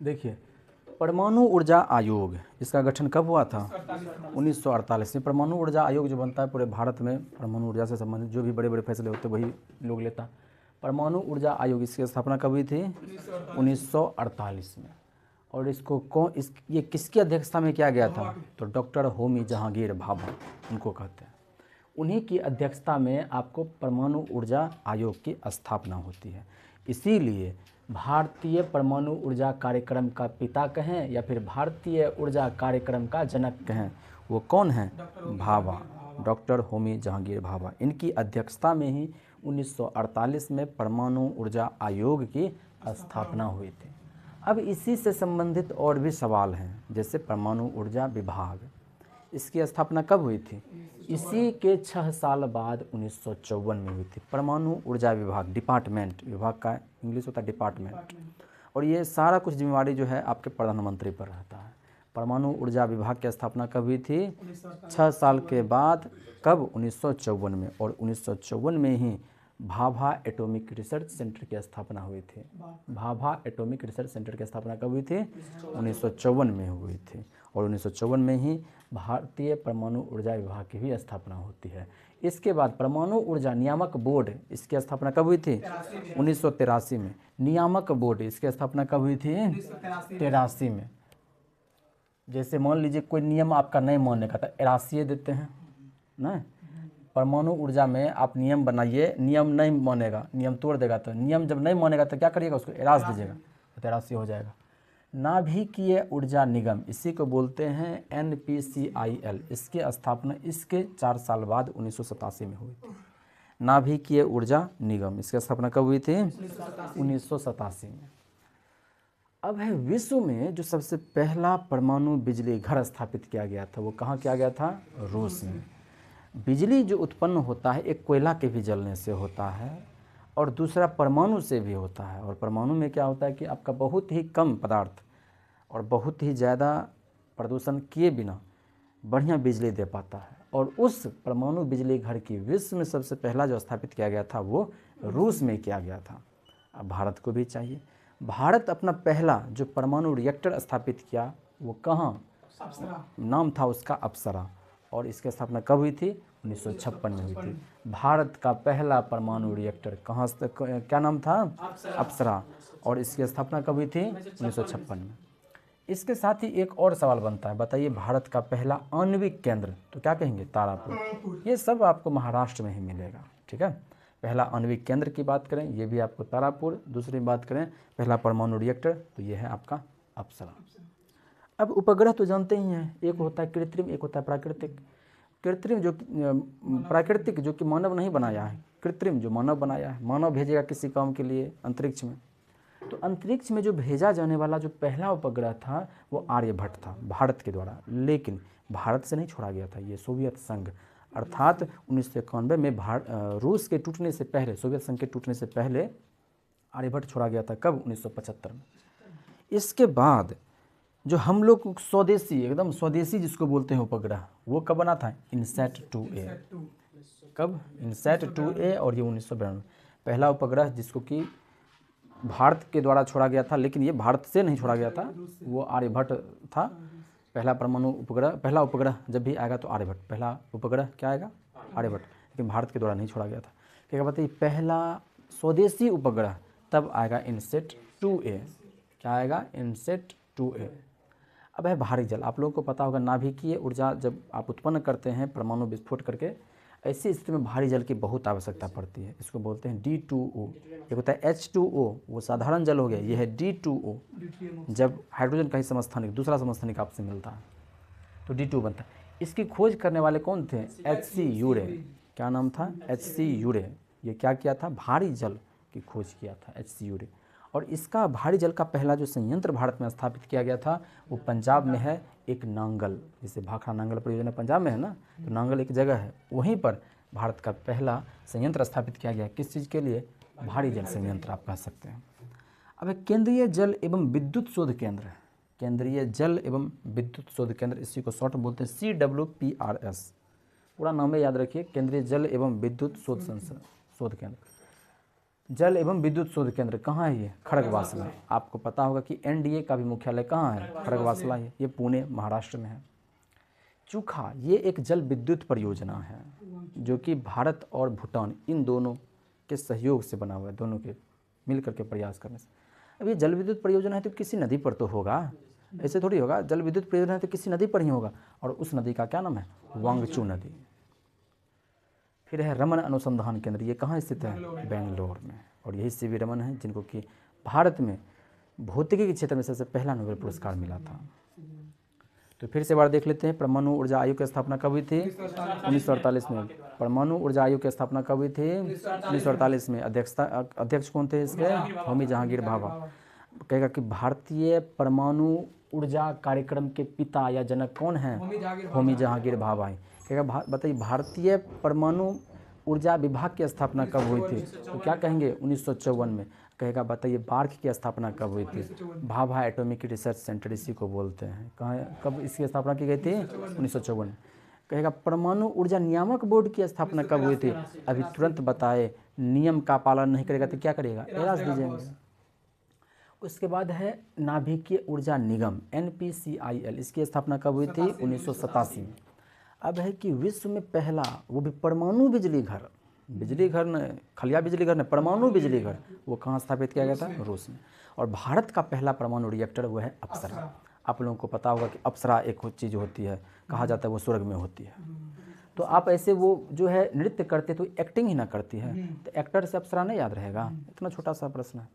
देखिए, परमाणु ऊर्जा आयोग इसका गठन कब हुआ था? 1948 में। परमाणु ऊर्जा आयोग जो बनता है पूरे भारत में परमाणु ऊर्जा से संबंधित जो भी बड़े बड़े फैसले होते हैं वही लोग लेता। परमाणु ऊर्जा आयोग इसकी स्थापना कब हुई थी? 1948 में। और इसको ये किसकी अध्यक्षता में किया गया था? तो डॉक्टर होमी जहांगीर भाभा उनको कहते हैं। उन्हीं की अध्यक्षता में आपको परमाणु ऊर्जा आयोग की स्थापना होती है। इसीलिए भारतीय परमाणु ऊर्जा कार्यक्रम का पिता कहें या फिर भारतीय ऊर्जा कार्यक्रम का जनक कहें, वो कौन है? भाभा, डॉक्टर होमी जहांगीर भाभा। इनकी अध्यक्षता में ही 1948 में परमाणु ऊर्जा आयोग की स्थापना हुई थी। अब इसी से संबंधित और भी सवाल हैं, जैसे परमाणु ऊर्जा विभाग, इसकी स्थापना कब हुई थी? इसी के 6 साल बाद 1954 में हुई थी। परमाणु ऊर्जा विभाग, डिपार्टमेंट, विभाग का इंग्लिश होता है डिपार्टमेंट, और ये सारा कुछ जिम्मेवारी जो है आपके प्रधानमंत्री पर रहता है। परमाणु ऊर्जा विभाग की स्थापना कब हुई थी? 6 साल के बाद। कब? 1954 में। और 1954 में ही भाभा एटॉमिक रिसर्च सेंटर की स्थापना हुई थी। भाभा एटॉमिक रिसर्च सेंटर की स्थापना कब हुई थी? 1954 में हुई थी। और 1954 में ही भारतीय परमाणु ऊर्जा विभाग की भी स्थापना होती है। इसके बाद परमाणु ऊर्जा नियामक बोर्ड, इसकी स्थापना कब हुई थी? 1983 में। नियामक बोर्ड, इसकी स्थापना कब हुई थी? 83 में। जैसे मान लीजिए कोई नियम आपका नहीं मानने का, तो एरासिए देते हैं ना। परमाणु ऊर्जा में आप नियम बनाइए, नियम नहीं मानेगा, नियम तोड़ देगा, तो नियम जब नहीं मानेगा तो क्या करिएगा? उसको एरास दीजिएगा, तो एरासिए हो जाएगा। नाभिकीय ऊर्जा निगम, इसी को बोलते हैं NPCIL, इसकी स्थापना इसके 4 साल बाद 1987 में हुई थी। नाभिकीय ऊर्जा निगम, इसकी स्थापना कब हुई थी? 1987 में। अब है विश्व में जो सबसे पहला परमाणु बिजली घर स्थापित किया गया था, वो कहाँ किया गया था? रूस में। बिजली जो उत्पन्न होता है एक कोयला के भी जलने से होता है और दूसरा परमाणु से भी होता है। और परमाणु में क्या होता है कि आपका बहुत ही कम पदार्थ और बहुत ही ज़्यादा प्रदूषण किए बिना बढ़िया बिजली दे पाता है। और उस परमाणु बिजली घर की विश्व में सबसे पहला जो स्थापित किया गया था वो रूस में किया गया था। अब भारत को भी चाहिए। भारत अपना पहला जो परमाणु रिएक्टर स्थापित किया वो कहाँ? नाम था उसका अप्सरा। और इसकी स्थापना कब हुई थी? 1956 में हुई थी। भारत का पहला परमाणु रिएक्टर कहाँ से, क्या नाम था? अप्सरा। और इसकी स्थापना कब हुई थी? 1956 में। इसके साथ ही एक और सवाल बनता है, बताइए भारत का पहला आणविक केंद्र, तो क्या कहेंगे? तारापुर। ये सब आपको महाराष्ट्र में ही मिलेगा, ठीक है। पहला आणविक केंद्र की बात करें ये भी आपको तारापुर, दूसरी बात करें पहला परमाणु रिएक्टर तो ये है आपका अप्सरा। अब उपग्रह तो जानते ही हैं, एक होता है कृत्रिम, एक होता है प्राकृतिक। कृत्रिम जो प्राकृतिक जो कि मानव नहीं बनाया है, कृत्रिम जो मानव बनाया है। मानव भेजेगा किसी काम के लिए अंतरिक्ष में, तो अंतरिक्ष में जो भेजा जाने वाला जो पहला उपग्रह था वो आर्यभट्ट था भारत के द्वारा। लेकिन भारत से नहीं छोड़ा गया था, ये सोवियत संघ अर्थात 1991 में रूस के टूटने से पहले, सोवियत संघ के टूटने से पहले आर्यभट्ट छोड़ा गया था। कब? 1975 में। इसके बाद जो हम लोग स्वदेशी, एकदम स्वदेशी जिसको बोलते हैं उपग्रह, वो कब बना था? INSAT 2A। कब? INSAT 2A। और ये 1992 पहला उपग्रह जिसको कि भारत के द्वारा छोड़ा गया था, लेकिन ये भारत से नहीं छोड़ा गया था, वो आर्यभट्ट था। पहला परमाणु उपग्रह, पहला उपग्रह जब भी आएगा तो आर्यभट्ट, पहला उपग्रह क्या आएगा? आर्यभट्ट, लेकिन भारत के द्वारा नहीं छोड़ा गया था। क्या बताइए पहला स्वदेशी उपग्रह तब आएगा इनसैट 2A। क्या आएगा? INSAT 2A। अब है भारी जल, आप लोगों को पता होगा नाभिकीय ऊर्जा जब आप उत्पन्न करते हैं परमाणु विस्फोट करके, ऐसी स्थिति में भारी जल की बहुत आवश्यकता पड़ती है। इसको बोलते हैं D2O। एक होता है H2O, वो साधारण जल हो गया, ये है D2O। जब हाइड्रोजन का ही समस्थानिक दूसरा समस्थानिक आपसे मिलता है तो D2 बनता है। इसकी खोज करने वाले कौन थे? HC यूरे। क्या नाम था? HC यूरे। ये क्या किया था? भारी जल की खोज किया था HC यूरे। और इसका भारी जल का पहला जो संयंत्र भारत में स्थापित किया गया था वो पंजाब में है, एक नांगल, जैसे भाखड़ा नांगल परियोजना पंजाब में है ना, तो नांगल एक जगह है, वहीं पर भारत का पहला संयंत्र स्थापित किया गया। किस चीज़ के लिए? भारी जल संयंत्र आप कह सकते हैं। अब केंद्रीय जल एवं विद्युत शोध केंद्र, केंद्रीय जल एवं विद्युत शोध केंद्र, इसी को शॉर्ट बोलते हैं CWPRS। पूरा नाम याद रखिए, केंद्रीय जल एवं विद्युत शोध केंद्र। जल एवं विद्युत शोध केंद्र कहाँ है ये? खड़गवासला। आपको पता होगा कि एनडीए का भी मुख्यालय कहाँ है? खड़गवासला है। ये पुणे महाराष्ट्र में है। चूखा ये एक जल विद्युत परियोजना है जो कि भारत और भूटान इन दोनों के सहयोग से बना हुआ है, दोनों के मिल करके प्रयास करने से। अब ये जल विद्युत परियोजना है तो किसी नदी पर तो होगा, ऐसे थोड़ी होगा। जल विद्युत परियोजना है तो किसी नदी पर ही होगा, और उस नदी का क्या नाम है? वांगचू नदी। फिर है रमन अनुसंधान केंद्र, ये कहाँ स्थित है? बेंगलोर में। और यही सीवी रमन है जिनको कि भारत में भौतिकी के क्षेत्र में सबसे पहला नोबेल पुरस्कार मिला था। तो फिर से बार देख लेते हैं, परमाणु ऊर्जा आयोग की स्थापना कब हुई थी? 1948 में। परमाणु ऊर्जा आयोग की स्थापना कब हुई थी? 1948 में। अध्यक्ष कौन थे इसके? होमी जहांगीर भाभा। कहेगा कि भारतीय परमाणु ऊर्जा कार्यक्रम के पिता या जनक कौन हैं? होमी जहांगीर भाभा। कहेगा बताइए भारतीय परमाणु ऊर्जा विभाग की स्थापना कब हुई थी? तो क्या कहेंगे? 1954 में। कहेगा बताइए बार्क की स्थापना कब हुई थी? भाभा एटॉमिक रिसर्च सेंटर इसी को बोलते हैं। कहाँ, कब इसकी स्थापना की गई थी? 1954 में। कहेगा परमाणु ऊर्जा नियामक बोर्ड की स्थापना कब हुई थी? अभी तुरंत बताए। नियम का पालन नहीं करेगा तो क्या करेगा? एरास दीजिएगा। उसके बाद है नाभिकीय ऊर्जा निगम NPCIL, इसकी स्थापना कब हुई थी? 1987 में। अब है कि विश्व में पहला, वो भी परमाणु बिजली घर न खलिया बिजली घर न, परमाणु बिजली घर, वो कहाँ स्थापित किया गया था? रूस में। और भारत का पहला परमाणु रिएक्टर वो है अप्सरा। आप लोगों को पता होगा कि अप्सरा एक चीज़ होती है, कहा जाता है वो स्वर्ग में होती है। तो आप ऐसे वो जो है नृत्य करते तो एक्टिंग ही ना करती है, तो एक्टर से अप्सरा नहीं याद रहेगा? इतना छोटा सा प्रश्न है।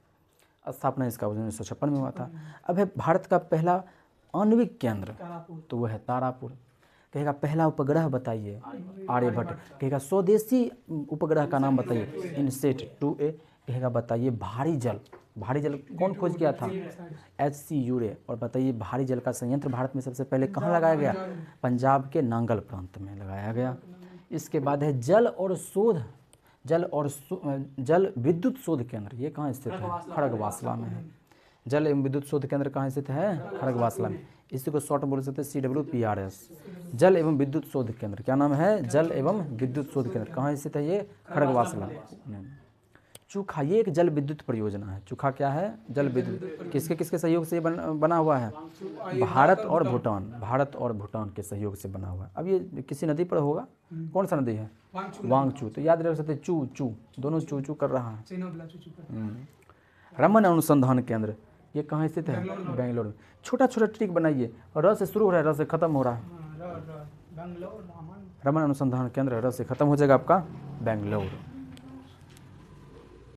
स्थापना इसका 1956 में हुआ था। अब है भारत का पहला आणविक केंद्र, तो वो है तारापुर। कहेगा पहला उपग्रह बताइए? आर्यभट्ट। कहेगा स्वदेशी उपग्रह का नाम बताइए? इनसेट 2A। कहेगा बताइए भारी जल कौन खोज किया था? HC यूरे। और बताइए भारी जल का संयंत्र भारत में सबसे पहले कहाँ लगाया गया? पंजाब के नांगल प्रांत में लगाया गया। इसके बाद है जल विद्युत शोध केंद्र, ये कहाँ स्थित है? खड़गवासला में है। जल एवं विद्युत शोध केंद्र कहाँ स्थित है? खड़गवासला में। इसी को शॉर्ट बोल सकते हैं CWPRS, जल एवं विद्युत शोध केंद्र। क्या नाम है? जल एवं विद्युत शोध केंद्र। कहाँ स्थित है ये? खड़गवासला। चूखा ये एक जल विद्युत परियोजना है। चूखा क्या है? जल विद्युत। किसके सहयोग से ये बना हुआ है? भारत और भूटान के सहयोग से बना हुआ है। अब ये किसी नदी पर होगा, कौन सा नदी है? वांगचू। तो याद रख सकते चू दोनों चू कर रहा है। रमन अनुसंधान केंद्र ये कहाँ स्थित है? बेंगलोर में। छोटा ट्रिक बनाइए, र से शुरू हो रहा है, र से खत्म हो रहा है। रमन अनुसंधान केंद्र र से खत्म हो जाएगा आपका बेंगलोर।